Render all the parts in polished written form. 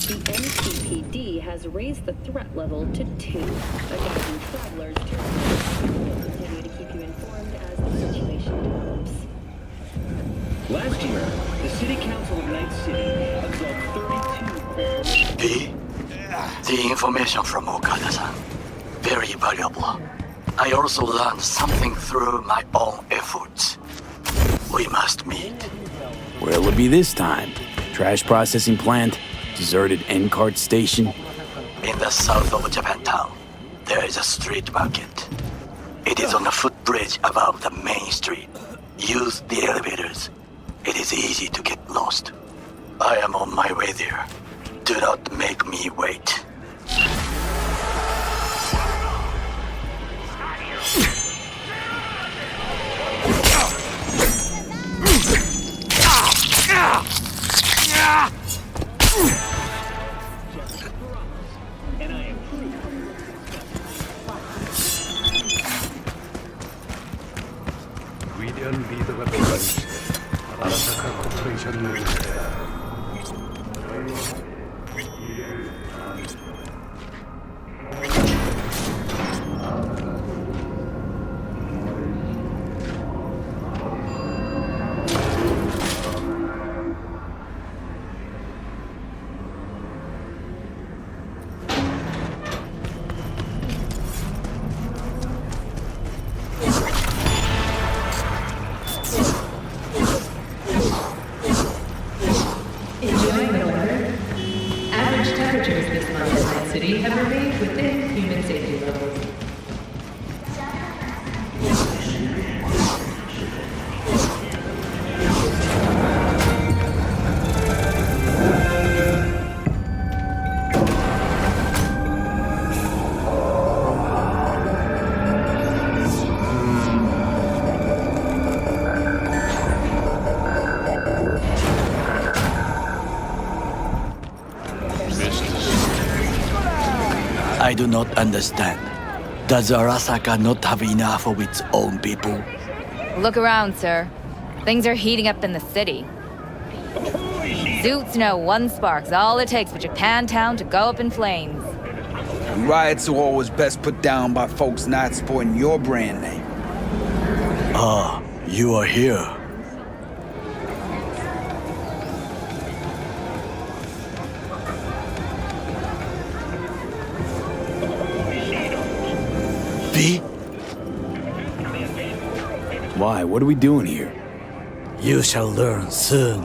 The NCPD has raised the threat level to 2. Advising travelers to continue to keep you informed as the situation develops. Last year, the City Council of Night City absolved 32... The information from Okada-san, very valuable. I also learned something through my own efforts. We must meet. Where'll it be this time? Trash processing plant? Deserted N-cart station? In the south of Japantown, there is a street market. It is on a footbridge above the main street. Use the elevators. It is easy to get lost. I am on my way there. Do not make me wait. 위대한 리더가 떠나시되 아라사카 코퍼레이션을 I do not understand. Does Arasaka not have enough of its own people? Look around, sir. Things are heating up in the city. Suits know one spark's all it takes for Japantown to go up in flames. Riots are always best put down by folks not supporting your brand name. Ah, you are here. V? Why? What are we doing here? You shall learn soon.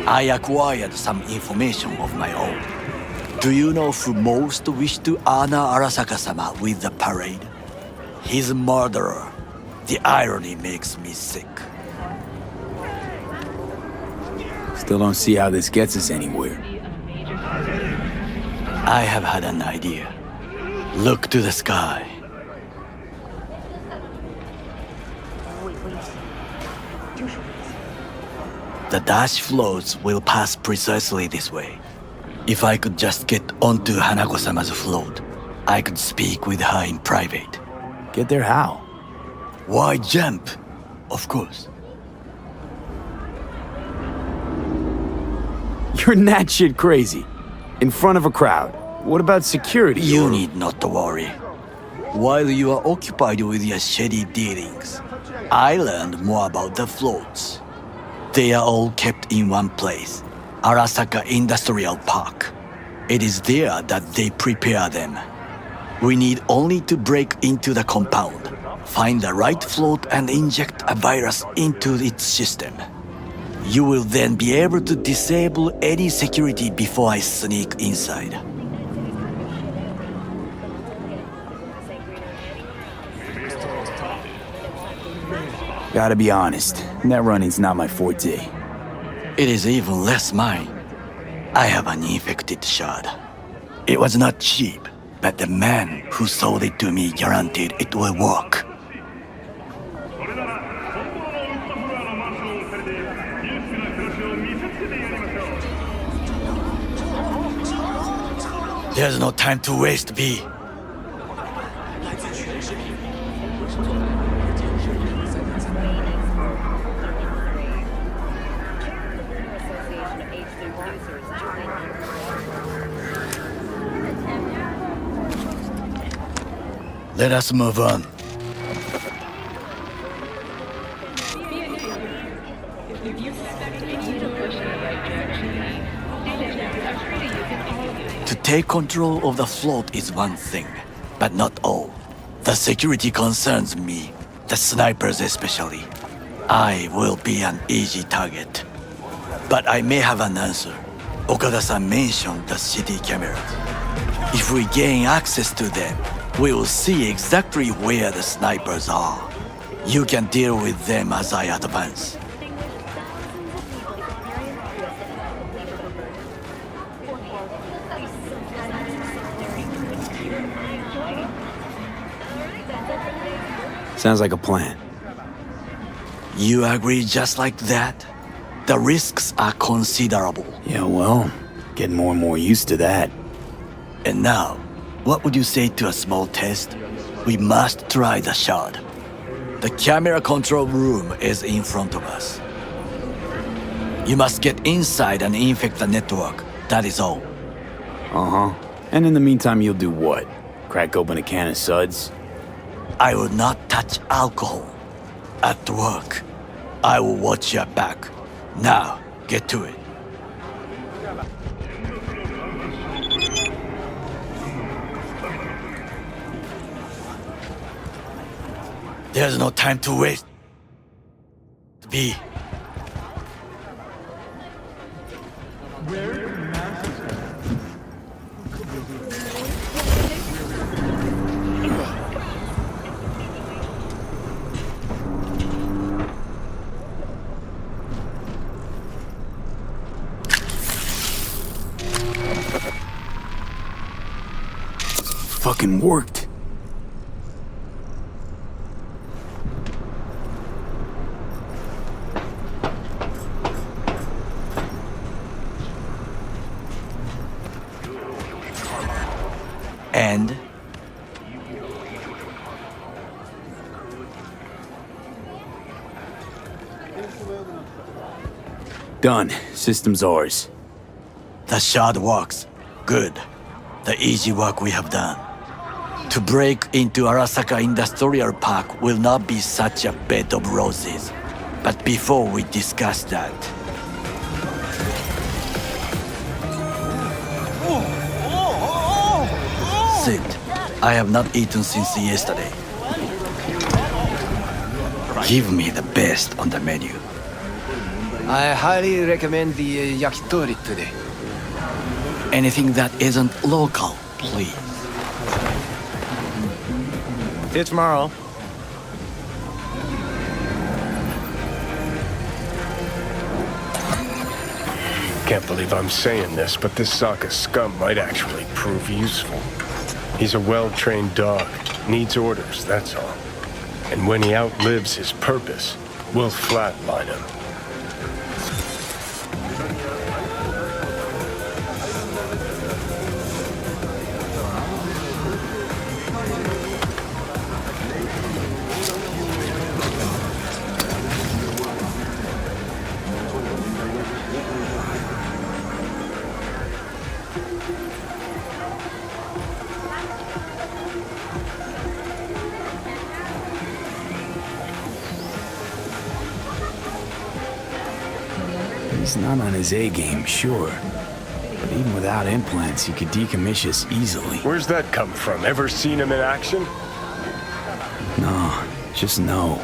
I acquired some information of my own. Do you know who most wished to honor Arasaka-sama with the parade? His murderer. The irony makes me sick. Still don't see how this gets us anywhere. I have had an idea. Look to the sky. The dash floats will pass precisely this way. If I could just get onto Hanako-sama's float, I could speak with her in private. Get there how? Why jump? Of course. You're that shit crazy. In front of a crowd. What about security? You need not to worry. While you are occupied with your shady dealings, I learned more about the floats. They are all kept in one place, Arasaka Industrial Park. It is there that they prepare them. We need only to break into the compound, Find the right float and inject a virus into its system. You will then be able to disable any security before I sneak inside. Gotta be honest, net running's not my forte. It is even less mine. I have an infected shard. It was not cheap, but the man who sold it to me guaranteed it will work. There's no time to waste, B. Let us move on. To take control of the float is one thing, but not all. The security concerns me, the snipers especially. I will be an easy target. But I may have an answer. Okada-san mentioned the city cameras. If we gain access to them, we will see exactly where the snipers are. You can deal with them as I advance. Sounds like a plan. You agree just like that? The risks are considerable. Yeah, well, getting more and more used to that. And now, what would you say to a small test? We must try the shard. The camera control room is in front of us. You must get inside and infect the network. That is all. Uh-huh. And in the meantime, you'll do what? Crack open a can of suds? I will not touch alcohol. At work, I will watch your back. Now, get to it. There's no time to waste. B. Fucking worked. And done. System's ours. the shard works. Good. The easy work we have done. To break into Arasaka Industrial Park will not be such a bed of roses. But before we discuss that, sit. I have not eaten since yesterday. Give me the best on the menu. I highly recommend the yakitori today. Anything that isn't local, please. See you tomorrow. Can't believe I'm saying this, but this Sokka scum might actually prove useful. He's a well-trained dog. Needs orders, that's all. And when he outlives his purpose, we'll flatline him. He's not on his A game, sure. But even without implants, he could decommission us easily. Where's that come from? Ever seen him in action? No, Just know,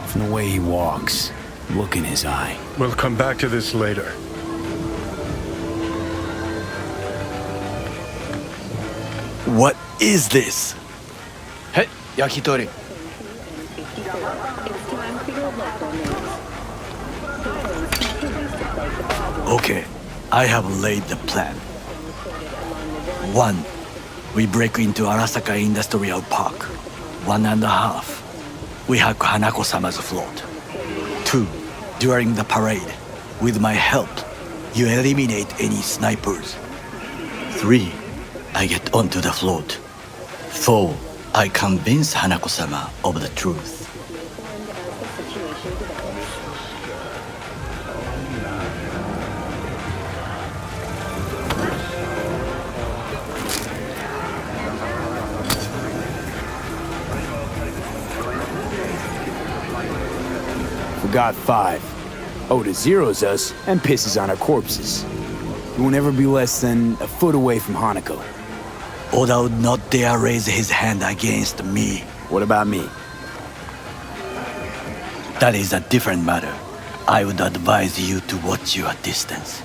from the way he walks, look in his eye. We'll come back to this later. What is this? Hey, yakitori. It's time for your local news. Violence continues to plague the province. Okay, I have laid the plan. 1. We break into Arasaka Industrial Park. 1.5. We hack Hanako-sama's float. 2. During the parade, with my help, you eliminate any snipers. 3. I get onto the float. 4. I convince Hanako-sama of the truth. Forgot 5. Oda zeroes us and pisses on our corpses. You won't ever be less than a foot away from Hanako. Oda would not dare raise his hand against me. What about me? That is a different matter. I would advise you to watch your distance.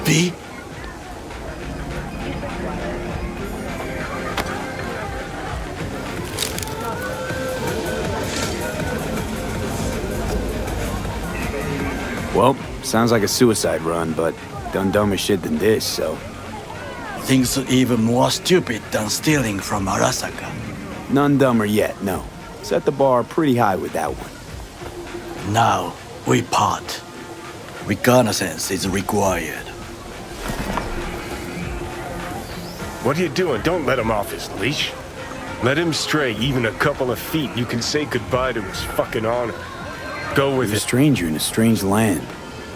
V? Well, sounds like a suicide run, but done dumber shit than this, so... Things even more stupid than stealing from Arasaka. None dumber yet, no. Set the bar pretty high with that one. Now, we part. Reconnaissance is required. What are you doing? Don't let him off his leash. Let him stray even a couple of feet. You can say goodbye to his fucking honor. Go with You're a it. stranger in a strange land.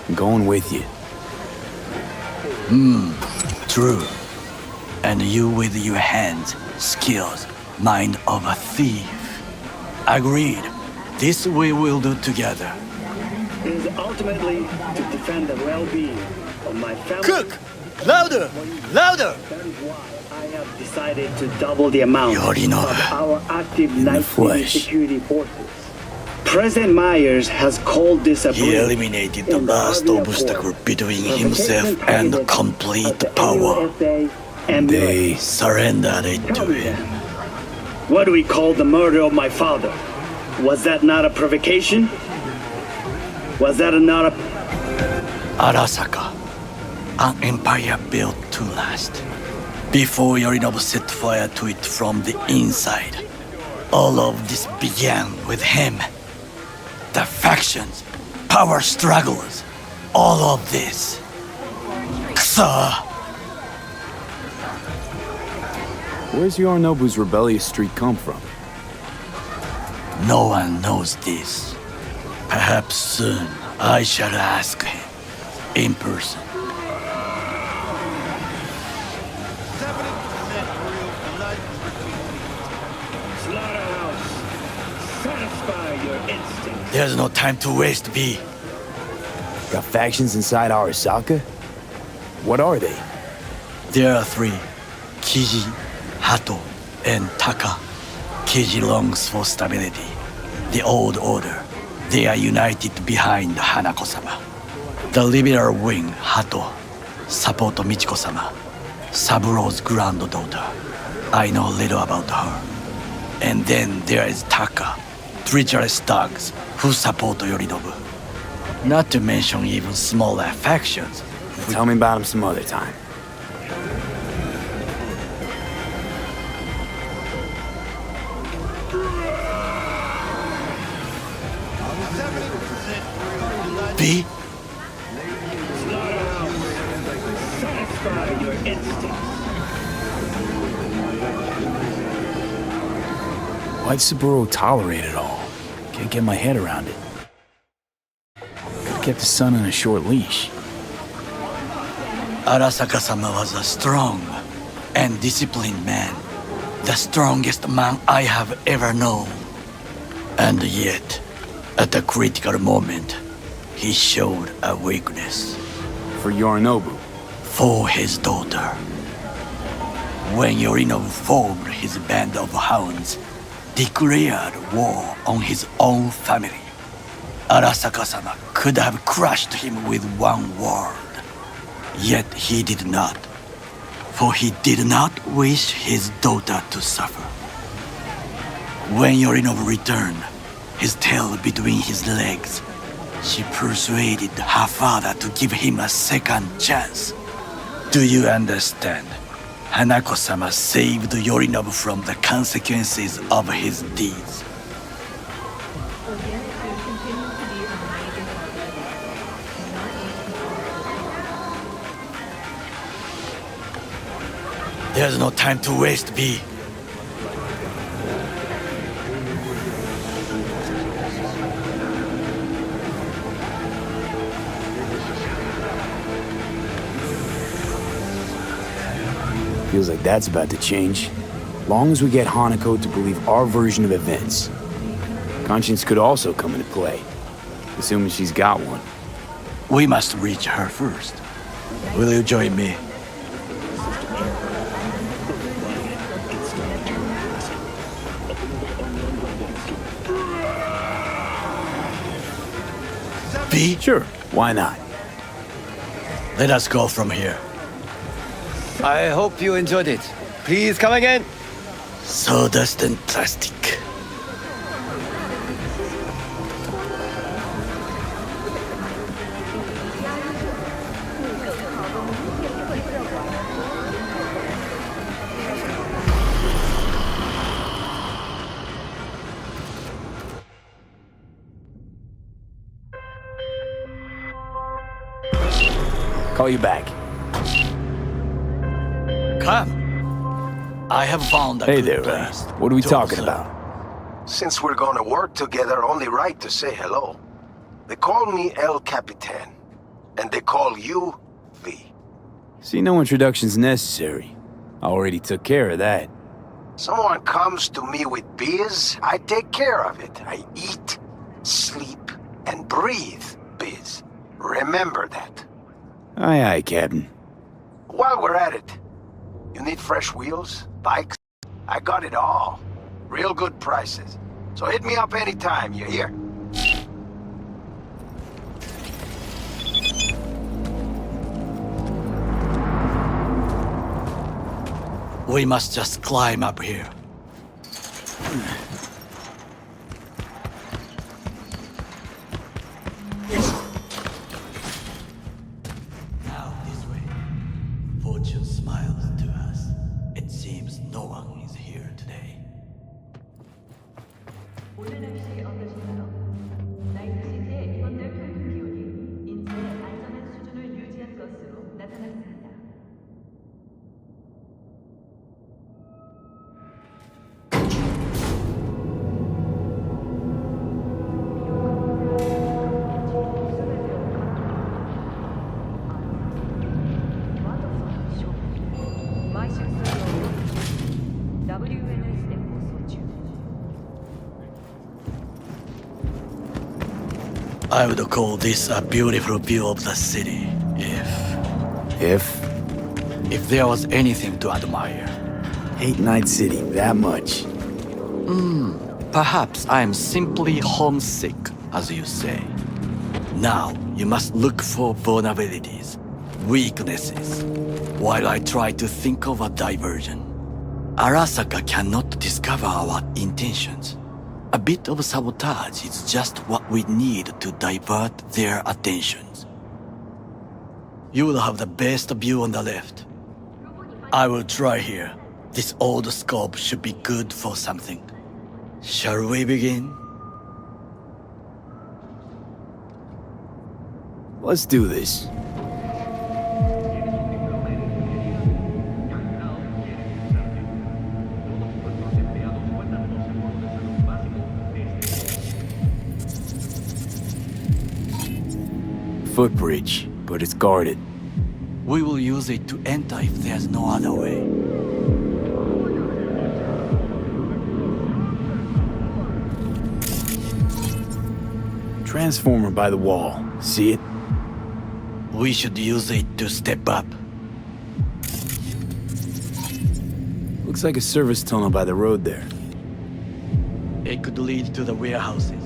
I'm going with you. True. And you with your hands, skills, mind of a thief. Agreed. This we will do together. It is ultimately to defend the well-being of my family. Cook! Louder! Louder! That is why I have decided to double the amount Yorinobu. of our active the Night City flesh. security forces. President Myers has called this a He breach eliminated the in last Army obstacle Accord. between Provocation himself and targeted complete at the power. AUSA and They military. Surrendered it Tell to me him. then, what do we call the murder of my father? Was that not a provocation? Was that not a... Arasaka, an empire built to last. Before Yorinobu set fire to it from the inside, all of this began with him. The factions, power struggles, all of this. Kusa! Where's Yorinobu's rebellious streak come from? No one knows this. Perhaps soon I shall ask him in person. Slaughterhouse. Satisfy your instincts. There's no time to waste, B. Got factions inside Arasaka? What are they? There are 3. Kiji, Hato, and Taka. Kiji longs for stability. The old order. They are united behind Hanako-sama. The liberal wing, Hato, support Michiko-sama, Saburo's granddaughter. I know little about her. And then there is Taka, treacherous thugs who support Yorinobu. Not to mention even smaller factions. Tell me about him some other time. B? Satisfy your instincts. Why'd Saburo tolerate it all? Can't get my head around it. Kept his son on a short leash. Arasaka-sama was a strong and disciplined man. The strongest man I have ever known. And yet, at a critical moment, he showed a weakness. For Yorinobu. For his daughter. When Yorinobu formed his band of hounds, declared war on his own family, Arasaka-sama could have crushed him with one word. Yet he did not. For he did not wish his daughter to suffer. When Yorinobu returned, his tail between his legs, she persuaded her father to give him a second chance. Do you understand? Hanako-sama saved Yorinobu from the consequences of his deeds. There's no time to waste, B. Feels like that's about to change. Long as we get Hanako to believe our version of events. Conscience could also come into play, assuming she's got one. We must reach her first. Will you join me? B? Sure, why not? Let us go from here. I hope you enjoyed it. Please come again. Sawdust and plastic. Call you back. Come. I have found a Hey good there, place. what are we to talking observe. about? Since we're gonna work together, only right to say hello. They call me El Capitan, and they call you V. See, no introduction's necessary. I already took care of that. Someone comes to me with biz, I take care of it. I eat, sleep, and breathe biz. Remember that. Aye, aye, Captain. While we're at it, you need fresh wheels, bikes? I got it all. Real good prices. So hit me up anytime, you hear? We must just climb up here. Now this way. Fortune smiles to us. It seems no one is here today. 올레낚시 어떠신가요? 나이트시티의 이번 달 평균 기온이 인체의 안전한 수준을 유지한 것으로 나타났습니다. I would call this a beautiful view of the city, if there was anything to admire. Hate Night City that much. Perhaps I am simply homesick, as you say. Now, you must look for vulnerabilities, weaknesses, while I try to think of a diversion. Arasaka cannot discover our intentions. A bit of sabotage is just what we need to divert their attentions. You will have the best view on the left. I will try here. This old scope should be good for something. Shall we begin? Let's do this. Footbridge, but it's guarded. We will use it to enter if there's no other way. Transformer by the wall. See it? We should use it to step up. Looks like a service tunnel by the road there. It could lead to the warehouses.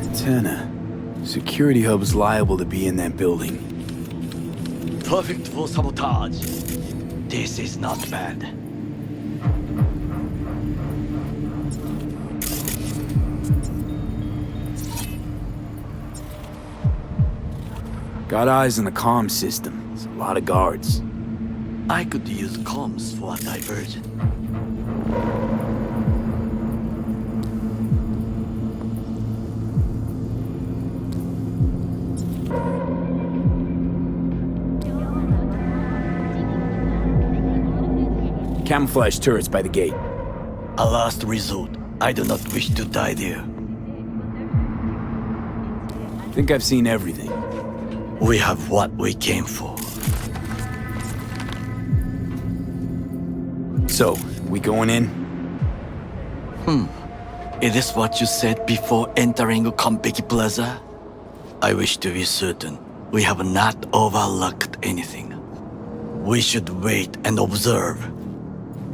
Antenna. Security hub's liable to be in that building. Perfect for sabotage. This is not bad. Got eyes on the comm system. There's a lot of guards. I could use comms for a diversion. Camouflage turrets by the gate. A last resort. I do not wish to die there. Think I've seen everything. We have what we came for. So, we going in? Is this what you said before entering Konpeki Plaza? I wish to be certain we have not overlooked anything. We should wait and observe.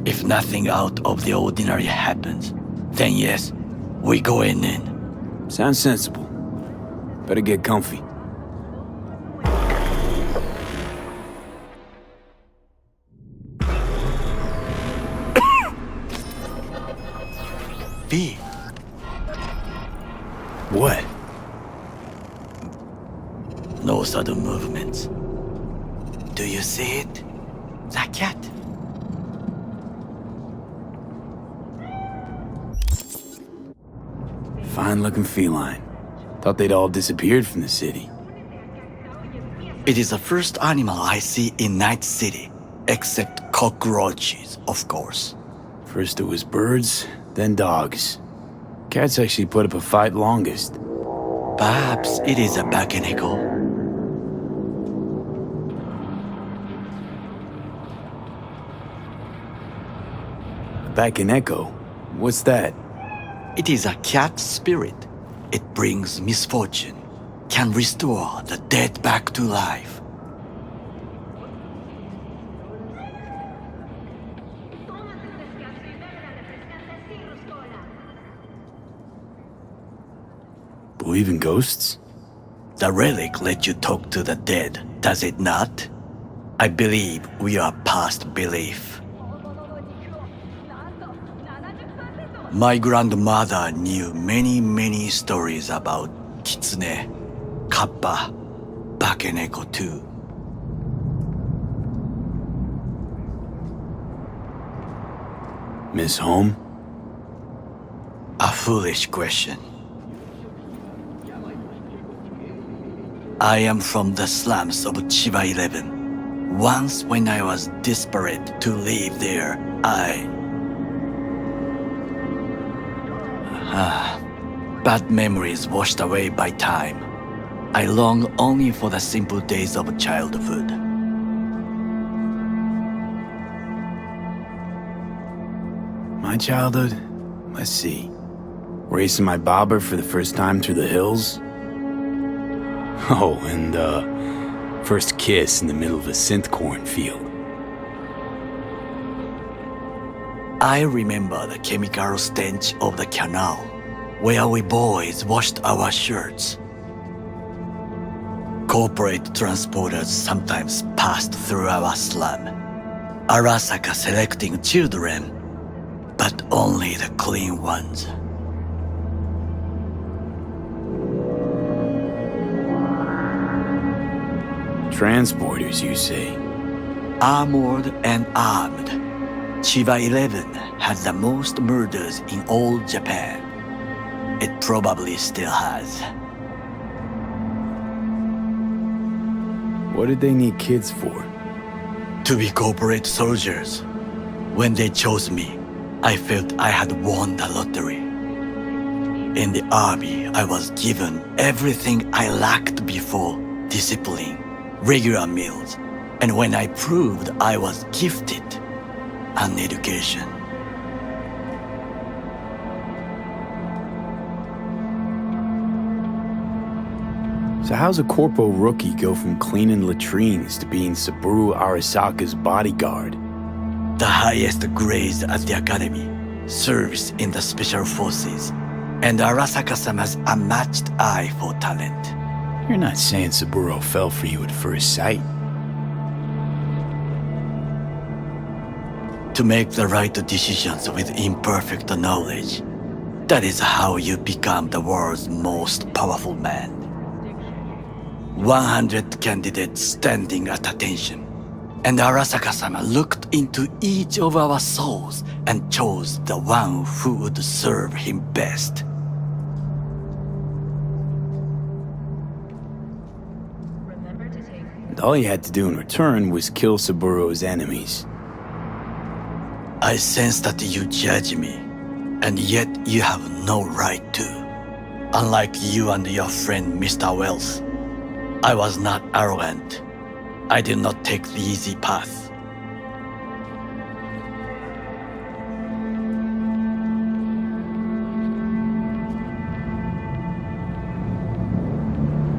If nothing out of the ordinary happens, then yes, we going in. Sounds sensible. Better get comfy. V. What? No sudden movements. Do you see it? The cat. Fine-looking feline. Thought they'd all disappeared from the city. It is the first animal I see in Night City, except cockroaches, of course. First it was birds, then dogs. Cats actually put up a fight longest. Perhaps it is a bakeneko. Back in Echo? What's that? It is a cat spirit. It brings misfortune, can restore the dead back to life. Believe in ghosts? The relic let you talk to the dead, does it not? I believe we are past belief. My grandmother knew many stories about kitsune, kappa, bakeneko too. Miss Home? A foolish question. I am from the slums of Chiba 11. Once when I was desperate to live there, bad memories washed away by time. I long only for the simple days of childhood. My childhood? Let's see. Racing my bobber for the first time through the hills? Oh, and, first kiss in the middle of a synth cornfield. I remember the chemical stench of the canal, where we boys washed our shirts. Corporate transporters sometimes passed through our slum, Arasaka selecting children, but only the clean ones. Transporters, you say? Armored and armed. Chiba 11 had the most murders in all Japan. It probably still has. What did they need kids for? To be corporate soldiers. When they chose me, I felt I had won the lottery. In the army, I was given everything I lacked before: discipline, regular meals, and when I proved I was gifted, an education. So how's a corpo rookie go from cleaning latrines to being Saburo Arasaka's bodyguard? The highest grades at the academy, serves in the special forces, and Arasaka-sama's unmatched eye for talent. You're not saying Saburo fell for you at first sight. To make the right decisions with imperfect knowledge, that is how you become the world's most powerful man. 100 candidates standing at attention, and Arasaka-sama looked into each of our souls and chose the one who would serve him best. Remember to take And all you had to do in return was kill Saburo's enemies. I sense that you judge me, and yet you have no right to. Unlike you and your friend Mr. Wells, I was not arrogant. I did not take the easy path.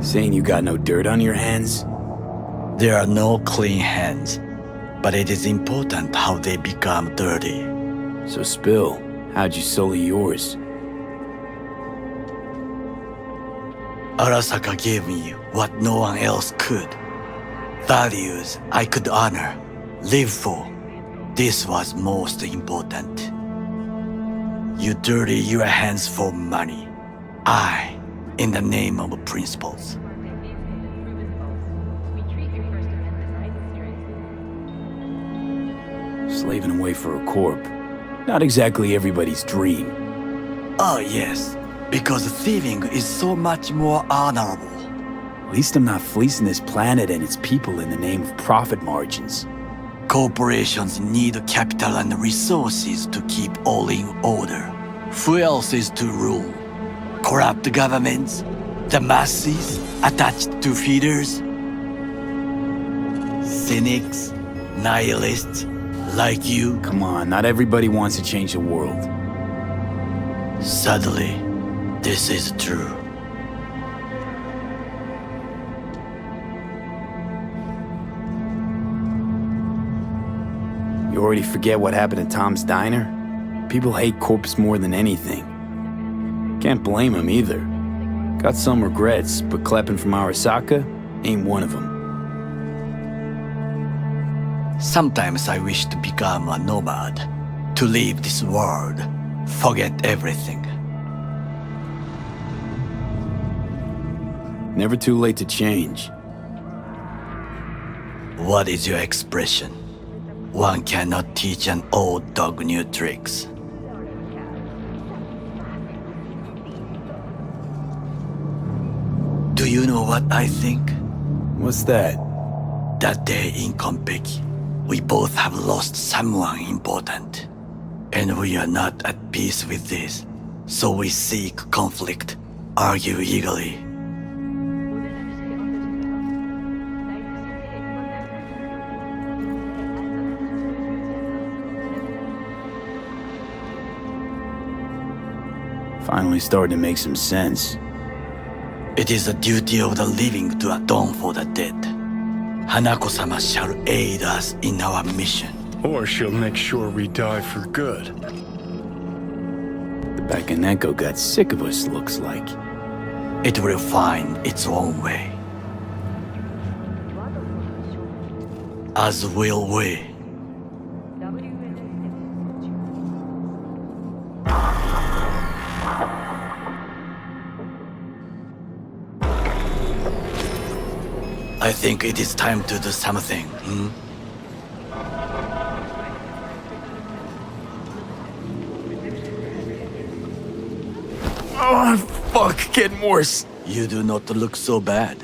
Saying you got no dirt on your hands? There are no clean hands, but it is important how they become dirty. So spill, how'd you sully yours? Arasaka gave me what no one else could. Values I could honor, live for. This was most important. You dirty your hands for money. I, in the name of principles. We treat your First Amendment rights straight. Slaving away for a corp. Not exactly everybody's dream. Oh yes, because thieving is so much more honorable. At least I'm not fleecing this planet and its people in the name of profit margins. Corporations need capital and resources to keep all in order. Who else is to rule? Corrupt governments? The masses attached to feeders? Cynics? Nihilists? Like you? Come on, not everybody wants to change the world. Sadly, this is true. You already forget what happened at Tom's Diner? People hate corpse more than anything. Can't blame him either. Got some regrets, but Kleppen from Arasaka ain't one of them. Sometimes I wish to become a nomad, to leave this world, forget everything. Never too late to change. What is your expression? One cannot teach an old dog new tricks. Do you know what I think? What's that? That day in Konpeki, we both have lost someone important. And we are not at peace with this. So we seek conflict, argue eagerly. Finally starting to make some sense. It is the duty of the living to atone for the dead. Hanako-sama shall aid us in our mission. Or she'll make sure we die for good. The Bakaneko got sick of us, looks like. It will find its own way. As will we. I think it is time to do something, Oh, fuck, getting worse. You do not look so bad.